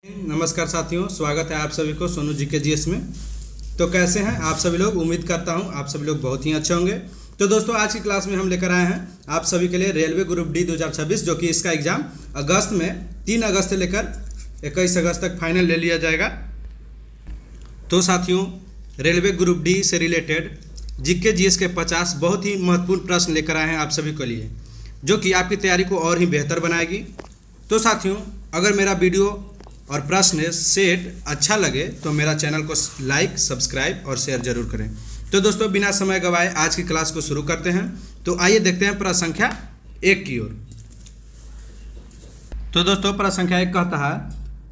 नमस्कार साथियों, स्वागत है आप सभी को सोनू जी के जीएस में। तो कैसे हैं आप सभी लोग? उम्मीद करता हूं आप सभी लोग बहुत ही अच्छे होंगे। तो दोस्तों, आज की क्लास में हम लेकर आए हैं आप सभी के लिए रेलवे ग्रुप डी 2026, जो कि इसका एग्ज़ाम अगस्त में 3 अगस्त से लेकर 21 अगस्त तक फाइनल ले लिया जाएगा। तो साथियों, रेलवे ग्रुप डी से रिलेटेड जीके जीएस के 50 बहुत ही महत्वपूर्ण प्रश्न लेकर आए हैं आप सभी के लिए, जो कि आपकी तैयारी को और ही बेहतर बनाएगी। तो साथियों, अगर मेरा वीडियो और प्रश्न सेट अच्छा लगे तो मेरा चैनल को लाइक, सब्सक्राइब और शेयर जरूर करें। तो दोस्तों, बिना समय गवाए आज की क्लास को शुरू करते हैं। तो आइए देखते हैं प्रश्न संख्या 1 की ओर। तो दोस्तों, प्रश्न संख्या 1 कहता है,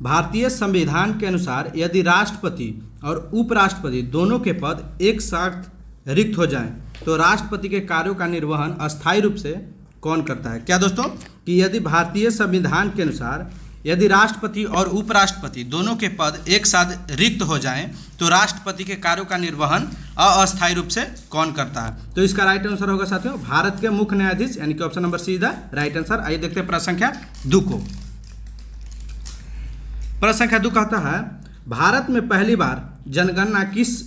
भारतीय संविधान के अनुसार यदि राष्ट्रपति और उपराष्ट्रपति दोनों के पद एक साथ रिक्त हो जाएं तो राष्ट्रपति के कार्यों का निर्वहन अस्थायी रूप से कौन करता है? क्या दोस्तों, कि यदि भारतीय संविधान के अनुसार यदि राष्ट्रपति और उपराष्ट्रपति दोनों के पद एक साथ रिक्त हो जाएं तो राष्ट्रपति के कार्यों का निर्वहन अस्थायी रूप से कौन करता है? तो इसका राइट आंसर होगा साथियों, भारत के मुख्य न्यायाधीश, यानी कि option number see the right answer. आइए देखते हैं प्रश्न संख्या 2 को। प्रश्न संख्या 2 कहता है, भारत में पहली बार जनगणना किस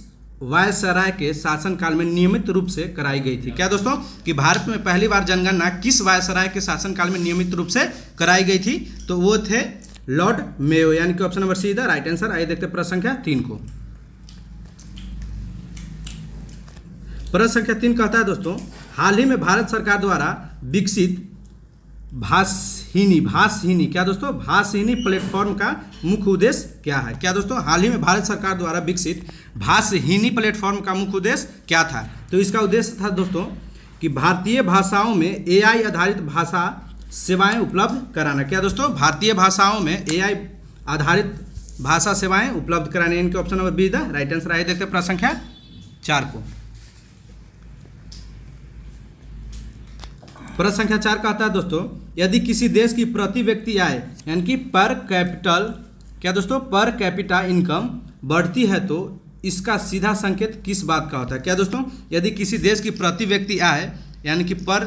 वायसराय के शासनकाल में नियमित रूप से कराई गई थी? क्या दोस्तों, कि भारत में पहली बार जनगणना किस वायसराय के शासनकाल में नियमित रूप से कराई गई थी? तो वो थे लॉर्ड मेयो, यानी कि option number see the right answer. आइए देखते हैं प्रश्न संख्या 3 को। प्रश्न संख्या 3 कहता है दोस्तों, हाल ही में भारत सरकार द्वारा विकसित भाषहीनी क्या दोस्तों, भाषहीनी प्लेटफॉर्म का मुख्य उद्देश्य क्या है? क्या दोस्तों, हाल ही में भारत सरकार द्वारा विकसित भाषहीनी प्लेटफॉर्म का मुख्य उद्देश्य क्या था? तो इसका उद्देश्य था दोस्तों कि भारतीय भाषाओं में एआई आधारित भाषा सेवाएं उपलब्ध कराना। क्या दोस्तों, भारतीय भाषाओं में एआई आधारित भाषा सेवाएं उपलब्ध कराने, इनके option number be the right answer. आइए देखते हैं प्रश्न संख्या 4 को। प्रश्न संख्या 4 कहता है दोस्तों, यदि किसी देश की प्रति व्यक्ति आय, यानी कि पर कैपिटल, क्या दोस्तों, पर कैपिटा इनकम बढ़ती है तो इसका सीधा संकेत किस बात का होता है? क्या दोस्तों, यदि किसी देश की प्रति व्यक्ति आय, यानी कि पर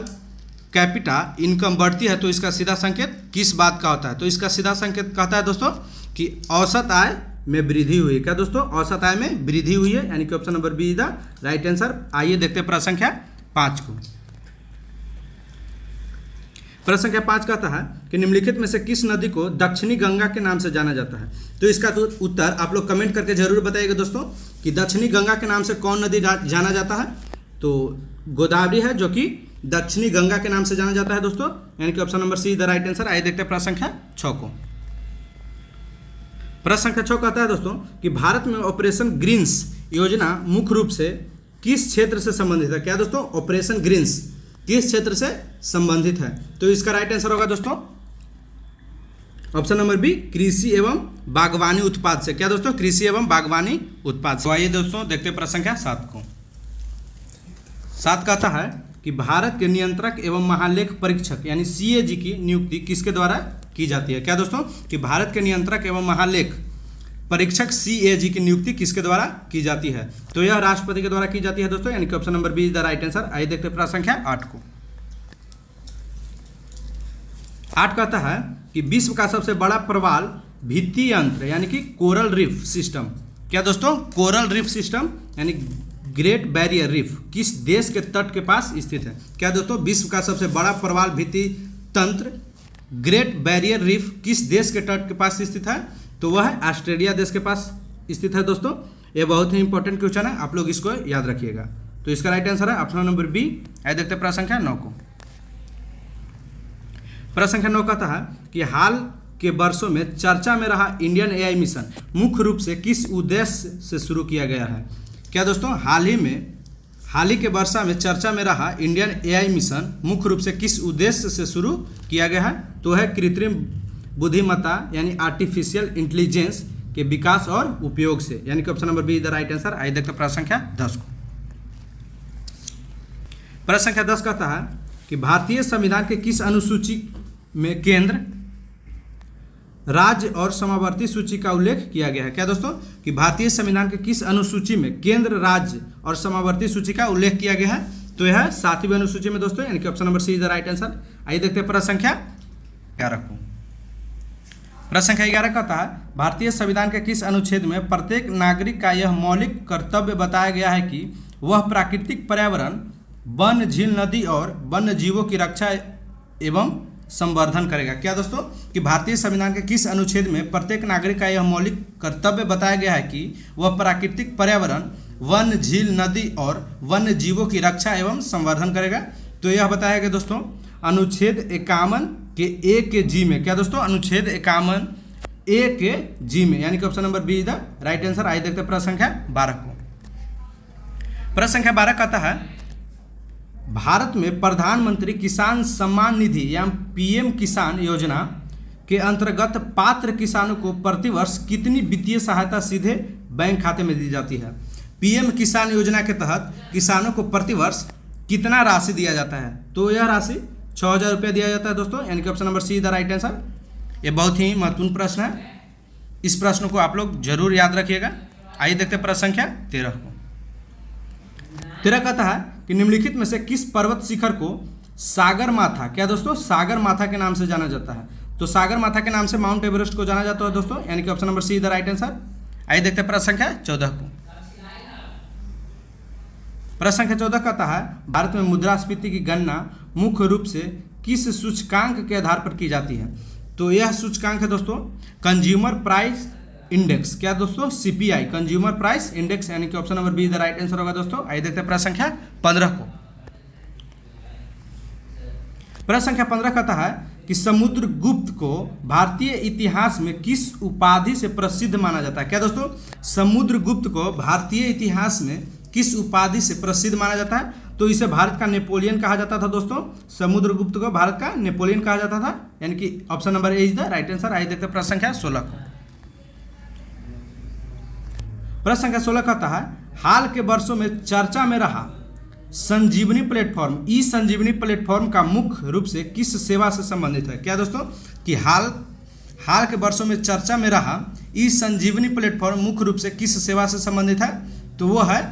कैपिटा इनकम बढ़ती है तो इसका सीधा संकेत किस बात का होता है? तो इसका सीधा संकेत कहता है दोस्तों कि औसत आय में वृद्धि हुई है। क्या दोस्तों, औसत आय में वृद्धि हुई है, यानी कि option number be the right answer. आइए देखते हैं प्रश्न संख्या 5 को। प्रश्न संख्या 5 कहता है कि निम्नलिखित में से किस नदी को दक्षिणी गंगा के नाम से जाना जाता है? तो इसका तो उत्तर आप लोग कमेंट करके जरूर बताइएगा दोस्तों कि दक्षिणी गंगा के नाम से कौन नदी जाना जाता है? तो गोदावरी है, जो कि दक्षिणी गंगा के नाम से जाना जाता है दोस्तों, यानी कि option number see the right answer. आइए देखते हैं प्रश्न संख्या 6 को। प्रश्न संख्या 6 कहता है दोस्तों कि भारत में ऑपरेशन ग्रीन्स योजना मुख्य रूप से किस क्षेत्र से संबंधित है? क्या दोस्तों, ऑपरेशन ग्रीन्स किस क्षेत्र से संबंधित है? तो इसका राइट आंसर होगा दोस्तों ऑप्शन नंबर बी, कृषि एवं बागवानी उत्पाद से। क्या दोस्तों, कृषि एवं बागवानी उत्पाद से। तो आइए दोस्तों देखते हैं प्रश्न संख्या 7 को। 7 कहता है कि भारत के नियंत्रक एवं महालेख परीक्षक, यानी सीएजी की नियुक्ति किसके द्वारा की जाती है? क्या दोस्तों, कि भारत के नियंत्रक एवं महालेख परीक्षक सीएजी की नियुक्ति किसके द्वारा की जाती है? तो यह राष्ट्रपति के द्वारा की जाती है दोस्तों, यानी कि option number be the right answer. आइए देखते हैं प्रश्न संख्या 8 को। 8 कहता है कि विश्व का सबसे बड़ा प्रवाल भित्ति यंत्र, यानी कि कोरल रीफ सिस्टम, क्या दोस्तों, कोरल रीफ सिस्टम यानी ग्रेट बैरियर रीफ किस देश के तट के पास स्थित है? क्या दोस्तों, विश्व का सबसे बड़ा प्रवाल भित्ति तंत्र ग्रेट बैरियर रीफ किस देश के तट के पास स्थित है? तो वह है ऑस्ट्रेलिया देश के पास स्थित है दोस्तों। ये बहुत ही इंपॉर्टेंट क्वेश्चन है, आप लोग इसको याद रखिएगा। तो इसका राइट आंसर है ऑप्शन नंबर बी। आइए देखते हैं प्रश्न संख्या 9 को। प्रश्न संख्या 9 कहता है कि हाल के वर्षों में चर्चा में रहा इंडियन एआई मिशन मुख्य रूप से किस उद्देश्य से शुरू किया गया है? क्या दोस्तों, हाल ही के वर्षों में चर्चा में रहा इंडियन एआई मिशन मुख्य रूप से किस उद्देश्य से शुरू किया गया है? तो है कृत्रिम बुद्धिमत्ता, यानी आर्टिफिशियल इंटेलिजेंस के विकास और उपयोग से, यानी कि option number be the right answer. आइए देखते हैं प्रश्न संख्या 10 को। प्रश्न संख्या 10 कहता है कि भारतीय संविधान के किस अनुसूची में केंद्र, राज्य और समावर्ती सूची का उल्लेख किया गया है? क्या दोस्तों, कि भारतीय संविधान के किस अनुसूची में केंद्र, राज्य और समावर्ती सूची का उल्लेख किया गया है? तो यह 7वीं अनुसूची में दोस्तों, यानी कि option number see the right answer. आइए देखते हैं प्रश्न संख्या 11 को। प्रश्न संख्या 11 कहता है भारतीय संविधान के किस अनुच्छेद में प्रत्येक नागरिक का यह मौलिक कर्तव्य बताया गया है कि वह प्राकृतिक पर्यावरण, वन, झील, नदी और वन्य जीवों की रक्षा एवं संवर्धन करेगा। क्या दोस्तों कि भारतीय संविधान के किस अनुच्छेद में प्रत्येक नागरिक का यह मौलिक कर्तव्य बताया गया है कि वह प्राकृतिक पर्यावरण, वन, झील, नदी और वन्य जीवों की रक्षा एवं संवर्धन करेगा। तो यह बताया गया दोस्तों अनुच्छेद 51 के ए के जी में। क्या दोस्तों अनुच्छेद 51 ए के जी में, यानी कि option number B is the right answer. आइए देखते हैं प्रश्न संख्या 12 को। प्रश्न संख्या 12 कहता है भारत में प्रधानमंत्री किसान सम्मान निधि या पीएम किसान योजना के अंतर्गत पात्र किसानों को प्रतिवर्ष कितनी वित्तीय सहायता सीधे बैंक खाते में दी जाती है। पीएम किसान योजना के तहत किसानों को प्रतिवर्ष कितना राशि दिया जाता है। तो यह राशि 6,000 रुपये दिया जाता है दोस्तों, यानी कि option number see the right answer. ये बहुत ही महत्वपूर्ण प्रश्न है, इस प्रश्न को आप लोग जरूर याद रखिएगा। आइए देखते हैं प्रश्न संख्या 13 को। 13 कहता है कि निम्नलिखित में से किस पर्वत शिखर को सागर माथा, क्या दोस्तों सागर माथा के नाम से जाना जाता है। तो सागर माथा के नाम से माउंट एवरेस्ट को जाना जाता है दोस्तों, यानी कि option number see the right answer. आइए देखते हैं प्रश्न संख्या 14 को। प्रश्न संख्या 14 कहता है भारत में मुद्रास्फीति की गणना मुख्य रूप से किस सूचकांक के आधार पर की जाती है। तो यह सूचकांक है दोस्तों कंज्यूमर प्राइस इंडेक्स। क्या दोस्तों सीपीआई, कंज्यूमर प्राइस इंडेक्स, यानी कि option number be the right answer होगा दोस्तों। आइए देखते हैं प्रश्न संख्या 15 को। प्रश्न संख्या 15 कहता है कि समुद्रगुप्त को भारतीय इतिहास में किस उपाधि से प्रसिद्ध माना जाता है। क्या दोस्तों समुद्रगुप्त को भारतीय इतिहास में किस उपाधि से प्रसिद्ध माना जाता है। तो इसे भारत का नेपोलियन कहा जाता था दोस्तों, समुद्रगुप्त को भारत का नेपोलियन कहा जाता था, यानी कि option number A is the right answer. आइए देखते हैं प्रश्न संख्या 16 को। प्रश्न संख्या 16 कहता है हाल के वर्षों में चर्चा में रहा संजीवनी प्लेटफॉर्म, ई संजीवनी प्लेटफॉर्म का मुख्य रूप से किस सेवा से संबंधित है। क्या दोस्तों कि हाल के वर्षों में चर्चा में रहा ई संजीवनी प्लेटफॉर्म मुख्य रूप से किस सेवा से संबंधित है। तो वो है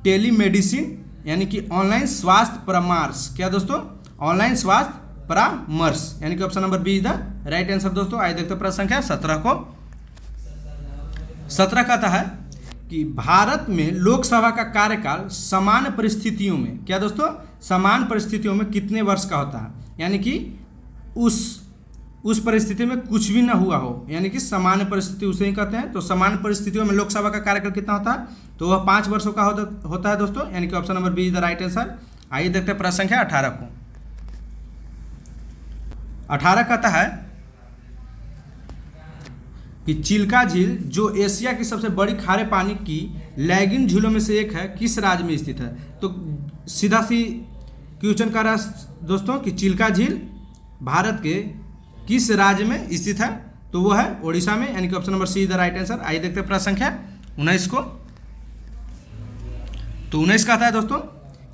टेलीमेडिसिन, यानी कि ऑनलाइन स्वास्थ्य परामर्श। क्या दोस्तों ऑनलाइन स्वास्थ्य परामर्श, यानी कि option number B is the right answer दोस्तों। आइए देखते हैं प्रश्न संख्या 17 को। 17 कहता है कि भारत में लोकसभा का कार्यकाल समान परिस्थितियों में, क्या दोस्तों समान परिस्थितियों में कितने वर्ष का होता है, यानी कि उस परिस्थिति में कुछ भी ना हुआ हो, यानी कि सामान्य परिस्थिति उसे ही कहते हैं। तो सामान्य परिस्थितियों में लोकसभा का कार्यकाल कितना होता है। तो वह 5 वर्षों का होता है दोस्तों, यानी कि option number B is the right answer. आइए देखते हैं प्रश्न संख्या 18 को। 18 कहता है कि चिल्का झील जो एशिया की सबसे बड़ी खारे पानी की लैगिन झीलों में से एक है किस राज्य में स्थित है। तो सीधा सी क्वेश्चन कर रहा है दोस्तों कि चिल्का झील भारत के किस राज्य में स्थित है। तो वो है ओडिशा में, यानी कि option number C is the right answer. आइए देखते हैं प्रश्न संख्या 19 को। तो 19 कहता है दोस्तों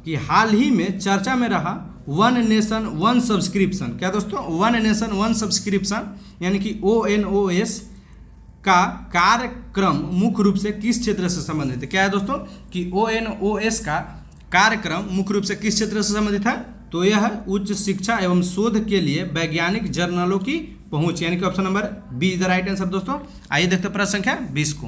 कि हाल ही में चर्चा में रहा वन नेशन वन सब्सक्रिप्शन। क्या दोस्तों वन नेशन वन सब्सक्रिप्शन, यानी कि ONOS का कार्यक्रम मुख्य रूप से किस क्षेत्र से संबंधित है। क्या है दोस्तों कि ONOS का कार्यक्रम मुख्य रूप से किस क्षेत्र से संबंधित है। तो यह उच्च शिक्षा एवं शोध के लिए वैज्ञानिक जर्नलों की पहुंच, यानी कि option number B is the right answer दोस्तों। आइए देखते हैं प्रश्न संख्या 20 को।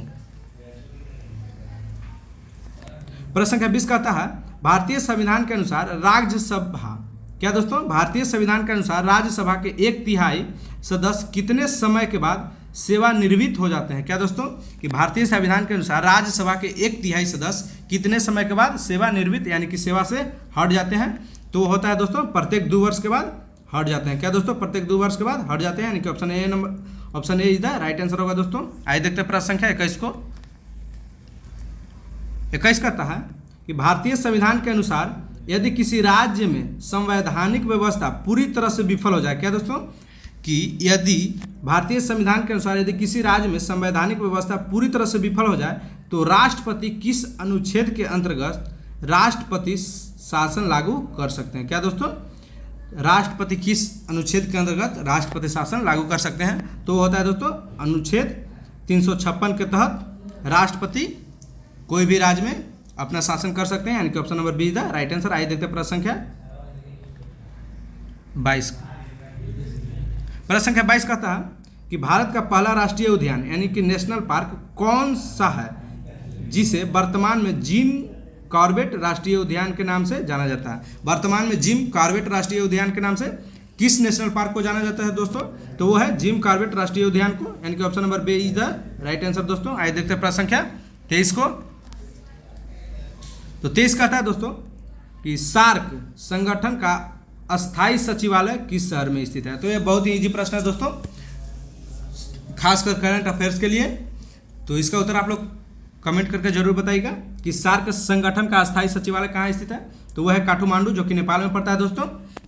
प्रश्न संख्या 20 कहता है भारतीय संविधान के अनुसार राज्यसभा, क्या दोस्तों भारतीय संविधान के अनुसार राज्यसभा के 1/3 सदस्य कितने समय के बाद सेवानिवृत्त हो जाते हैं। क्या दोस्तों कि भारतीय संविधान के अनुसार राज्यसभा के 1/3 सदस्य कितने समय के बाद सेवानिवृत्त, यानी कि सेवा से हट जाते हैं। तो होता है दोस्तों प्रत्येक 2 वर्ष के बाद हट जाते हैं। क्या दोस्तों प्रत्येक 2 वर्ष के बाद हट जाते हैं, यानी कि option A is the right answer होगा दोस्तों। आइए देखते हैं प्रश्न संख्या 21 को। 21 कहता है कि भारतीय संविधान के अनुसार यदि किसी राज्य में संवैधानिक व्यवस्था पूरी तरह से विफल हो जाए। क्या दोस्तों कि यदि भारतीय संविधान के अनुसार यदि किसी राज्य में संवैधानिक व्यवस्था पूरी तरह से विफल हो जाए तो राष्ट्रपति किस अनुच्छेद के अंतर्गत राष्ट्रपति शासन लागू कर सकते हैं। क्या दोस्तों राष्ट्रपति किस अनुच्छेद के अंतर्गत राष्ट्रपति शासन लागू कर सकते हैं। तो होता है दोस्तों अनुच्छेद 356 के तहत राष्ट्रपति कोई भी राज्य में अपना शासन कर सकते हैं, यानी कि option number be the right answer. आइए देखते हैं प्रश्न संख्या 22। प्रश्न संख्या 22 कहता है कि भारत का पहला राष्ट्रीय उद्यान यानी कि नेशनल पार्क कौन सा है जिसे वर्तमान में जिम कॉर्बेट राष्ट्रीय उद्यान के नाम से जाना जाता है। वर्तमान में जिम कॉर्बेट राष्ट्रीय उद्यान के नाम से किस नेशनल पार्क को जाना जाता है दोस्तों? तो वो है जिम कॉर्बेट राष्ट्रीय उद्यान को, यानी कि option number B is the right answer दोस्तों। आइए देखते हैं प्रश्न संख्या 23 को। तो 23 कहता है दोस्तों कि सार्क संगठन का अस्थायी सचिवालय किस शहर में स्थित है? तो ये बहुत ही इजी प्रश्न है दोस्तों, खासकर करंट अफेयर्स के लिए। तो इसका उत्तर आप लोग कमेंट करके जरूर बताइएगा कि सार्क संगठन का अस्थायी सचिवालय कहाँ स्थित है। तो वह है काठमांडू, जो कि नेपाल में पड़ता है दोस्तों।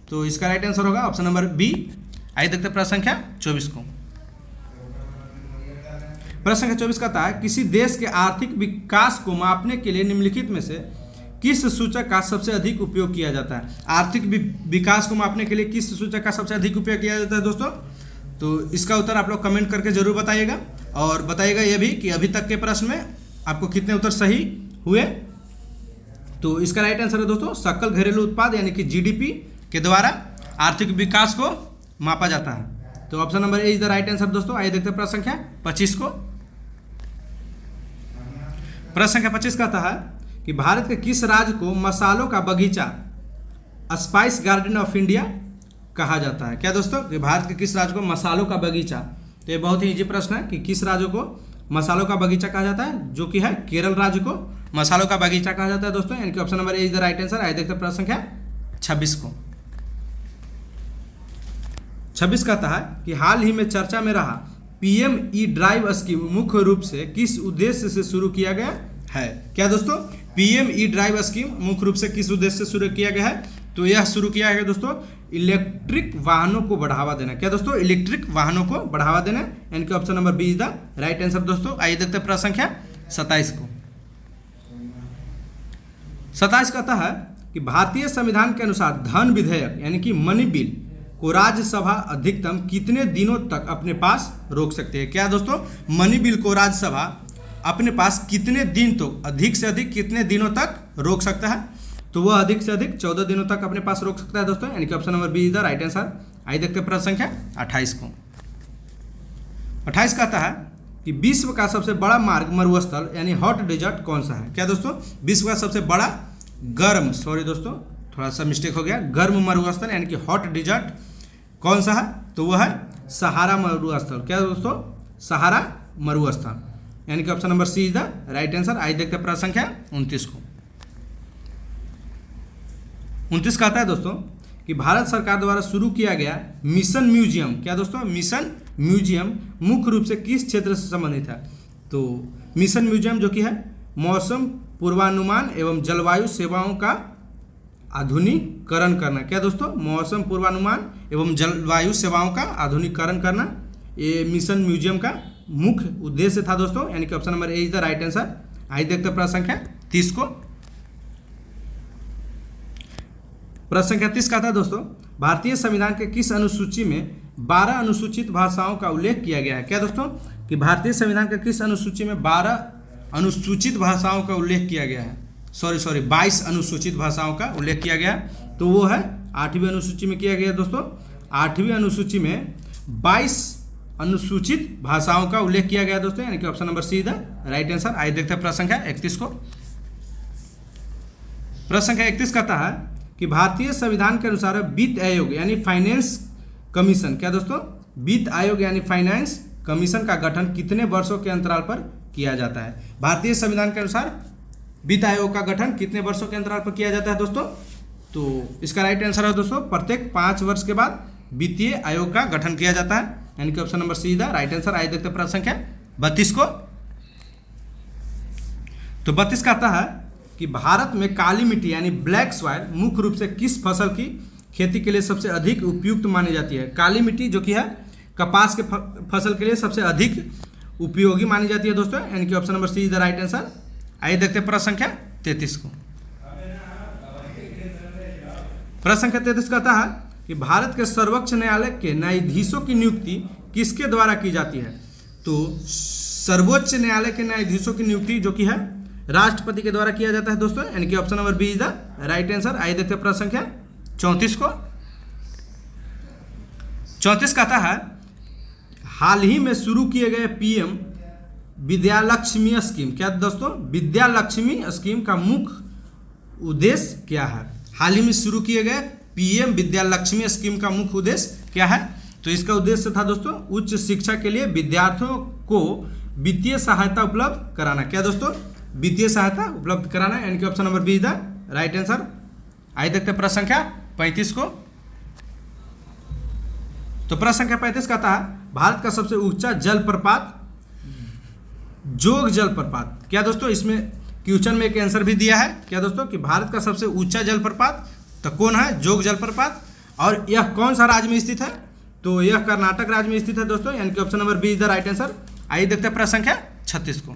तो इसका राइट आंसर होगा ऑप्शन नंबर बी। आइए देखते हैं प्रश्न संख्या 24 को। प्रश्न संख्या 24 कहता है किसी देश के आर्थिक विकास को मापने के लिए निम्नलिखित में से किस सूचक का सबसे अधिक उपयोग किया जाता है? आर्थिक विकास को मापने के लिए किस सूचक का सबसे अधिक उपयोग किया जाता है दोस्तों? तो इसका उत्तर आप लोग कमेंट करके जरूर बताइएगा, और बताइएगा ये भी कि अभी तक के प्रश्न में आपको कितने उत्तर सही हुए। तो इसका राइट आंसर है दोस्तों सकल घरेलू उत्पाद यानी कि जीडीपी के द्वारा आर्थिक विकास को मापा जाता है। तो option number A is the right answer दोस्तों। आइए देखते हैं प्रश्न संख्या 25 को। प्रश्न संख्या 25 कहता है कि भारत के किस राज्य को मसालों का बगीचा स्पाइस गार्डन ऑफ इंडिया कहा जाता है? क्या दोस्तों? कि भारत के किस राज्य को मसालों का बगीचा? तो ये बहुत ही इजी प्रश्न है कि किस राज्य को मसालों का बगीचा कहा जाता है, जो कि है केरल राज्य को मसालों का बगीचा कहा जाता है दोस्तों, यानी कि option number A is the right answer. आइए देखते हैं प्रश्न संख्या 26 को। 26 कहता है कि हाल ही में चर्चा में रहा पीएम ई ड्राइव स्कीम मुख्य रूप से किस उद्देश्य से शुरू किया गया है? क्या दोस्तों? पीएम ई ड्राइव स्कीम मुख्य रूप से किस उद्देश्य से शुरू किया गया है? तो यह शुरू किया गया दोस्तों इलेक्ट्रिक वाहनों को बढ़ावा देना। क्या दोस्तों? इलेक्ट्रिक वाहनों को बढ़ावा देना, यानी कि option number B is the right answer दोस्तों। आइए देखते हैं प्रश्न संख्या 27 को। 27 कहता है कि भारतीय संविधान के अनुसार धन विधेयक यानी कि मनी बिल को राज्यसभा अधिकतम कितने दिनों तक अपने पास रोक सकती है? क्या दोस्तों? मनी बिल को राज्यसभा अपने पास कितने दिन तो अधिक से अधिक कितने दिनों तक रोक सकता है? तो वह अधिक से अधिक 14 दिनों तक अपने पास रोक सकता है दोस्तों, यानी कि option number B is the right answer. आइए देखते हैं प्रश्न संख्या 28 को। 28 कहता है कि विश्व का सबसे बड़ा मार्ग मरुस्थल यानी हॉट डेजर्ट कौन सा है? क्या दोस्तों? विश्व का सबसे बड़ा गर्म, सॉरी दोस्तों थोड़ा सा मिस्टेक हो गया, गर्म मरुस्थल यानी कि हॉट डेजर्ट कौन सा है? तो वह है सहारा मरुस्थल। क्या दोस्तों? सहारा मरुस्थल, यानी कि option number C is the right answer. आइए देखते हैं प्रश्न संख्या 29 को। 29 कहता है दोस्तों कि भारत सरकार द्वारा शुरू किया गया मिशन म्यूजियम, क्या दोस्तों? मिशन म्यूजियम मुख्य रूप से किस क्षेत्र से संबंधित है? तो मिशन म्यूजियम जो कि है मौसम पूर्वानुमान एवं जलवायु सेवाओं का आधुनिकीकरण करना। क्या दोस्तों? मौसम पूर्वानुमान एवं जलवायु सेवाओं का आधुनिकीकरण करना, ये मिशन म्यूजियम का मुख्य उद्देश्य था दोस्तों, यानी कि option number A is the right answer. आइए देखते हैं प्रश्न संख्या 30 को। प्रश्न संख्या 30 कहता है दोस्तों भारतीय संविधान के किस अनुसूची में 12 अनुसूचित भाषाओं का उल्लेख किया गया है? क्या दोस्तों? कि भारतीय संविधान के किस अनुसूची में 12 अनुसूचित भाषाओं का उल्लेख किया गया है? सॉरी 22 अनुसूचित भाषाओं का उल्लेख किया गया, तो वो है 8वीं अनुसूची में किया गया दोस्तों। 8वीं अनुसूची में 22 अनुसूचित भाषाओं का उल्लेख किया गया दोस्तों, यानी कि option number see the right answer. आइए देखते हैं प्रश्न संख्या 31 को। प्रश्न संख्या 31 कहता है कि भारतीय संविधान के अनुसार वित्त आयोग यानी फाइनेंस कमीशन, क्या दोस्तों? वित्त आयोग यानी फाइनेंस कमीशन का गठन कितने वर्षों के अंतराल पर किया जाता है? भारतीय संविधान के अनुसार वित्त आयोग का गठन कितने वर्षों के अंतराल पर किया जाता है दोस्तों? तो इसका राइट आंसर है दोस्तों प्रत्येक 5 वर्ष के बाद वित्तीय आयोग का गठन किया जाता है, यानी कि option number see the right answer. आइए देखते हैं प्रश्न संख्या 32 को। तो 32 कहता है कि भारत में काली मिट्टी यानी ब्लैक सॉइल मुख्य रूप से किस फसल की खेती के लिए सबसे अधिक उपयुक्त मानी जाती है? काली मिट्टी जो कि है कपास के फसल के लिए सबसे अधिक उपयोगी मानी जाती है दोस्तों, यानी कि option number C is the right answer. आइए देखते हैं प्रश्न संख्या 33 को। प्रश्न संख्या 33 कहता है कि भारत के सर्वोच्च न्यायालय के न्यायाधीशों की नियुक्ति किसके द्वारा की जाती है? तो सर्वोच्च न्यायालय के न्यायाधीशों की नियुक्ति जो कि है राष्ट्रपति के द्वारा किया जाता है दोस्तों, यानी कि option number B is the right answer. आइए देखते हैं प्रश्न संख्या 34 को। 34 कहता है हाल ही में शुरू किए गए पीएम विद्यालक्ष्मी स्कीम, क्या दोस्तों, विद्यालक्ष्मी स्कीम का मुख्य उद्देश्य क्या है? हाल ही में शुरू किए गए पीएम विद्यालक्ष्मी स्कीम का मुख्य उद्देश्य क्या है? तो इसका उद्देश्य था दोस्तों उच्च शिक्षा के लिए विद्यार्थियों को वित्तीय सहायता उपलब्ध कराना। क्या दोस्तों? वित्तीय सहायता उपलब्ध कराना, यानी कि option number B is the right answer. आइए देखते हैं प्रश्न संख्या 35 को। तो प्रश्न संख्या 35 कहता है भारत का सबसे ऊंचा जलप्रपात जोग जलप्रपात। क्या दोस्तों? इसमें क्वेश्चन में एक आंसर भी दिया है। क्या दोस्तों? कि भारत का सबसे ऊंचा जलप्रपात तो कौन है? जोग जलप्रपात। और यह कौन सा राज्य में स्थित है? तो यह कर्नाटक राज्य में स्थित है दोस्तों, यानी कि option number B is the right answer. आइए देखते हैं प्रश्न संख्या 36 को।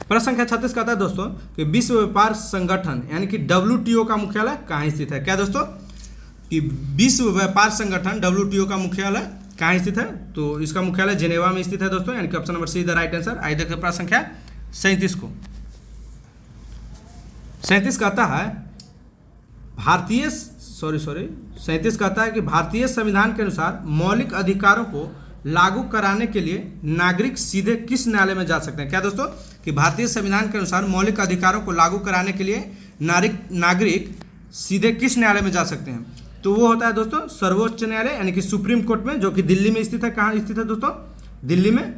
प्रश्न संख्या 36 कहता है दोस्तों कि विश्व व्यापार संगठन यानी कि WTO का मुख्यालय कहाँ स्थित है? क्या दोस्तों? कि विश्व व्यापार संगठन WTO का मुख्यालय कहाँ स्थित है? तो इसका मुख्यालय जेनेवा में स्थित है दोस्तों, यानी कि option number C is the right answer. आइए देखते हैं प्रश्न संख्या 37 को। 37 कहता है 37 कहता है कि भारतीय संविधान के अनुसार मौलिक अधिकारों को लागू कराने के लिए नागरिक सीधे किस न्यायालय में जा सकते हैं? क्या दोस्तों? कि भारतीय संविधान के अनुसार मौलिक अधिकारों को लागू कराने के लिए नागरिक सीधे किस न्यायालय में जा सकते हैं? तो वो होता है दोस्तों सर्वोच्च न्यायालय, यानी कि सुप्रीम कोर्ट में, जो कि दिल्ली में स्थित है। कहाँ स्थित है दोस्तों? दिल्ली में।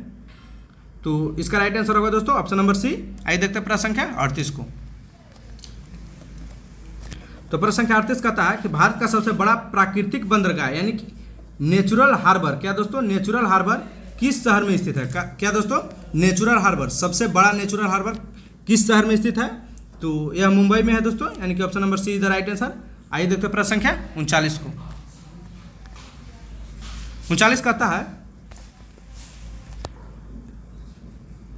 तो इसका राइट आंसर होगा दोस्तों ऑप्शन नंबर सी। आइए देखते हैं प्रश्न संख्या 38 को। तो प्रश्न संख्या 38 कहता है कि भारत का सबसे बड़ा प्राकृतिक बंदरगाह यानी कि नेचुरल हार्बर, क्या दोस्तों? नेचुरल हार्बर किस शहर में स्थित है? क्या दोस्तों? नेचुरल हार्बर, सबसे बड़ा नेचुरल हार्बर किस शहर में स्थित है? तो यह मुंबई में है दोस्तों, यानी कि option number C is the right answer. आइए देखते हैं प्रश्न संख्या 39 को। 39 कहता है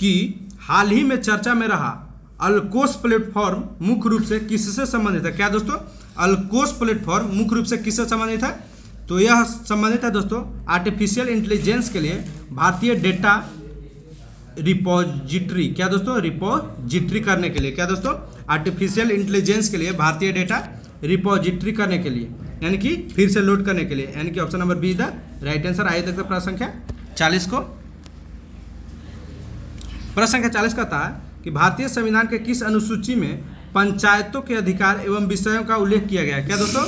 कि हाल ही में चर्चा में रहा अल्कोस प्लेटफॉर्म मुख्य रूप से किससे संबंधित है? क्या दोस्तों? अल्कोस प्लेटफॉर्म मुख्य रूप से किससे संबंधित है? तो यह संबंधित है दोस्तों आर्टिफिशियल इंटेलिजेंस के लिए भारतीय डेटा रिपोजिटरी। क्या दोस्तों? रिपोजिटरी करने के लिए। क्या दोस्तों? आर्टिफिशियल इंटेलिजेंस के लिए भारतीय डेटा रिपोजिटरी करने के लिए, यानी कि फिर से लोड करने के लिए, यानी कि option number be the right answer. आइए देखते हैं प्रश्न संख्या 40 को। प्रश्न संख्या 40 कहता है कि भारतीय संविधान के किस अनुसूची में पंचायतों के अधिकार एवं विषयों का उल्लेख किया गया है? क्या दोस्तों?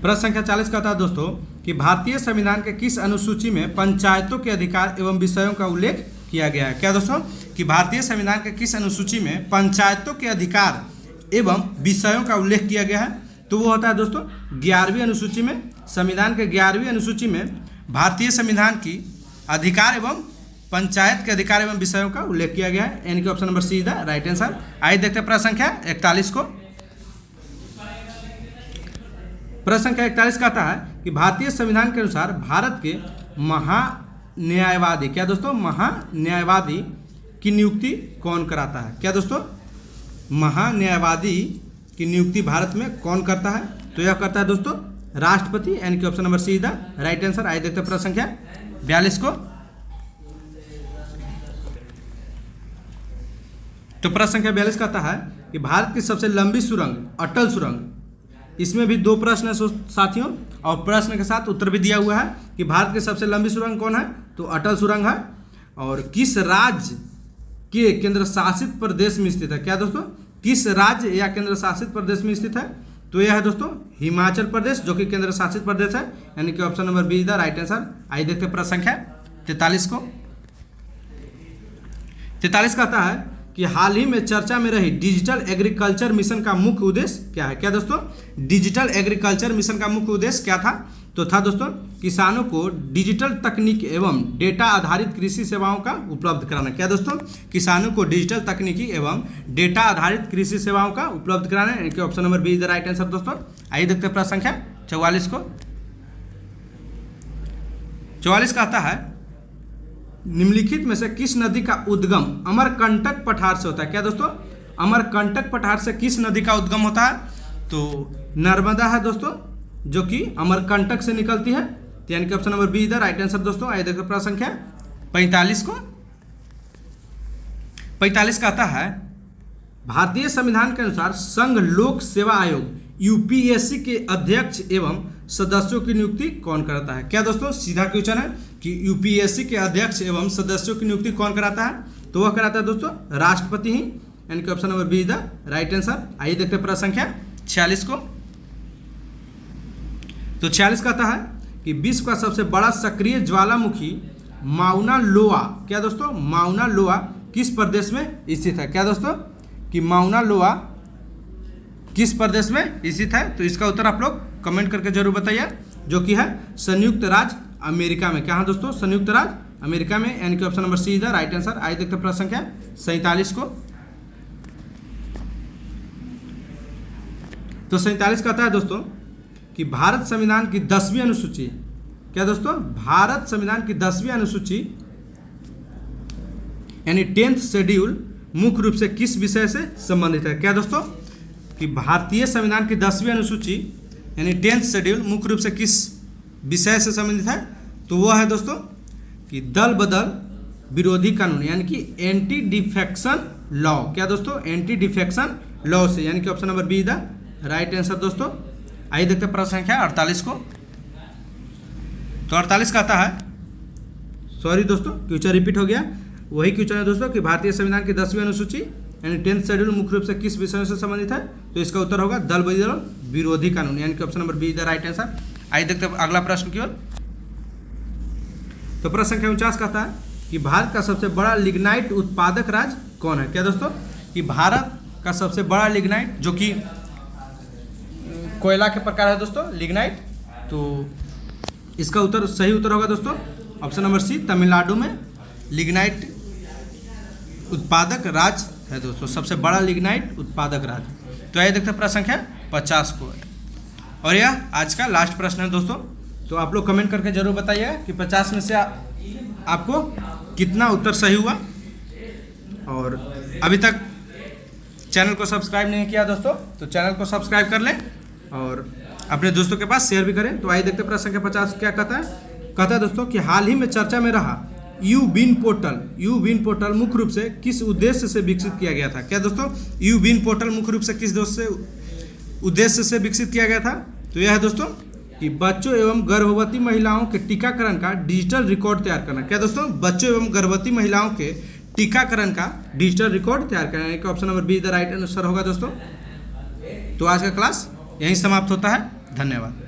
प्रश्न संख्या 40 कहता है दोस्तों कि भारतीय संविधान के किस अनुसूची में पंचायतों के अधिकार एवं विषयों का उल्लेख किया गया है? क्या दोस्तों? कि भारतीय संविधान के किस अनुसूची में पंचायतों के अधिकार एवं विषयों का उल्लेख किया गया है? तो वो होता है दोस्तों 11वीं अनुसूची में। संविधान के 11वीं अनुसूची में भारतीय संविधान की अधिकार एवं पंचायत के अधिकार एवं विषयों का उल्लेख किया गया है, यानी कि option number C is the right answer. आइए देखते हैं प्रश्न संख्या 41 को। प्रश्न संख्या 41 कहता है कि भारतीय संविधान के अनुसार भारत के महान्यायवादी, क्या दोस्तों? महान्यायवादी की नियुक्ति कौन कराता है? क्या दोस्तों? महान्यायवादी की नियुक्ति भारत में कौन करता है? तो यह करता है दोस्तों राष्ट्रपति, यानी कि option number C is the right answer. आइए देखते हैं प्रश्न संख्या 42 को। तो प्रश्न संख्या 42 कहता है कि भारत की सबसे लंबी सुरंग अटल सुरंग, इसमें भी 2 प्रश्न है साथियों, और प्रश्न के साथ उत्तर भी दिया हुआ है कि भारत की सबसे लंबी सुरंग कौन है? तो अटल सुरंग है। और किस राज्य के केंद्र शासित प्रदेश में स्थित है? क्या दोस्तों? किस राज्य या केंद्र शासित प्रदेश में स्थित है? तो यह है दोस्तों हिमाचल प्रदेश, जो कि केंद्र शासित प्रदेश है, यानी कि option number B is the right answer. आइए देखते हैं प्रश्न संख्या 43 को। 43 कहता है कि हाल ही में चर्चा में रही डिजिटल एग्रीकल्चर मिशन का मुख्य उद्देश्य क्या है? क्या दोस्तों? डिजिटल एग्रीकल्चर मिशन का मुख्य उद्देश्य क्या था? तो था दोस्तों किसानों को डिजिटल तकनीक एवं डेटा आधारित कृषि सेवाओं का उपलब्ध कराना। क्या दोस्तों? किसानों को डिजिटल तकनीकी एवं डेटा आधारित कृषि सेवाओं का उपलब्ध कराना, यानी कि option number B is the right answer दोस्तों। आइए देखते हैं प्रश्न संख्या 44 को। 44 कहता है निम्नलिखित में से किस नदी का उद्गम अमरकंटक पठार से होता है? क्या दोस्तों? अमरकंटक पठार से किस नदी का उद्गम होता है? तो नर्मदा है दोस्तों, जो कि अमरकंटक से निकलती है, यानी कि option number B is the right answer दोस्तों। आइए देखो प्रश्न संख्या 45 को। 45 कहता है भारतीय संविधान के अनुसार संघ लोक सेवा आयोग यूपीएससी के अध्यक्ष एवं सदस्यों की नियुक्ति कौन कराता है? क्या दोस्तों, सीधा क्वेश्चन है कि यूपीएससी के अध्यक्ष एवं सदस्यों की नियुक्ति कौन कराता है? तो वह कराता है दोस्तों राष्ट्रपति ही, यानी कि option number B is the right answer. आइए देखते हैं प्रश्न संख्या 46 को। तो 46 कहता है कि विश्व का सबसे बड़ा सक्रिय ज्वालामुखी माउना लोआ, क्या दोस्तों, माउना लोआ किस प्रदेश में स्थित है? क्या दोस्तों, कि माउना लोआ किस प्रदेश में स्थित है? तो इसका उत्तर आप लोग कमेंट करके जरूर बताइए, जो कि है संयुक्त राज्य अमेरिका में। क्या है दोस्तों, संयुक्त राज्य अमेरिका में, यानी कि option number C is the right answer. आइए देखते हैं प्रश्न संख्या 47 को। तो 47 कहता है दोस्तों कि भारत संविधान की 10वीं अनुसूची, क्या दोस्तों, भारत संविधान की 10वीं अनुसूची यानी 10th शेड्यूल मुख्य रूप से किस विषय से संबंधित है? क्या दोस्तों, कि भारतीय संविधान की 10वीं अनुसूची यानी 10th शेड्यूल मुख्य रूप से किस विषय से संबंधित है? तो वह है दोस्तों कि दल बदल विरोधी कानून, यानी कि एंटी डिफेक्शन लॉ। क्या दोस्तों, एंटी डिफेक्शन लॉ से, यानी कि option number be the right answer दोस्तों। आइए देखते हैं प्रश्न संख्या 48 को। तो 48 कहता है, सॉरी दोस्तों क्वेश्चन रिपीट हो गया, वही क्वेश्चन है दोस्तों कि भारतीय संविधान की 10वीं अनुसूची यानी 10th शेड्यूल मुख्य रूप से किस विषय से संबंधित है? तो इसका उत्तर होगा दल बदल विरोधी कानून, यानी कि option number be the right answer. आइए देखते हैं अगला प्रश्न की ओर। तो प्रश्न संख्या 49 कहता है कि भारत का सबसे बड़ा लिग्नाइट उत्पादक राज्य कौन है? क्या दोस्तों, कि भारत का सबसे बड़ा लिग्नाइट, जो कि कोयला के प्रकार है दोस्तों लिग्नाइट, तो इसका उत्तर सही उत्तर होगा दोस्तों ऑप्शन नंबर सी, तमिलनाडु में लिग्नाइट उत्पादक राज्य है दोस्तों, सबसे बड़ा लिग्नाइट उत्पादक राज्य। तो आइए देखते हैं प्रश्न संख्या 50 को, और यह आज का लास्ट प्रश्न है दोस्तों। तो आप लोग कमेंट करके जरूर बताइएगा कि 50 में से आपको कितना उत्तर सही हुआ। और अभी तक चैनल को सब्सक्राइब नहीं किया दोस्तों, तो चैनल को सब्सक्राइब कर लें और अपने दोस्तों के पास शेयर भी करें। तो आइए देखते हैं प्रश्न संख्या 50 क्या कहता है। कहता है दोस्तों कि हाल ही में चर्चा में रहा यू-बिन पोर्टल मुख्य रूप से किस उद्देश्य से विकसित किया गया था? क्या दोस्तों, यू-बिन पोर्टल मुख्य रूप से किस उद्देश्य से विकसित किया गया था? तो यह है दोस्तों कि बच्चों एवं गर्भवती महिलाओं के टीकाकरण का डिजिटल रिकॉर्ड तैयार करना। क्या दोस्तों, बच्चों एवं गर्भवती महिलाओं के टीकाकरण का डिजिटल रिकॉर्ड तैयार करना, यानी कि option number be the right answer होगा दोस्तों। तो आज का क्लास यहीं समाप्त होता है, धन्यवाद।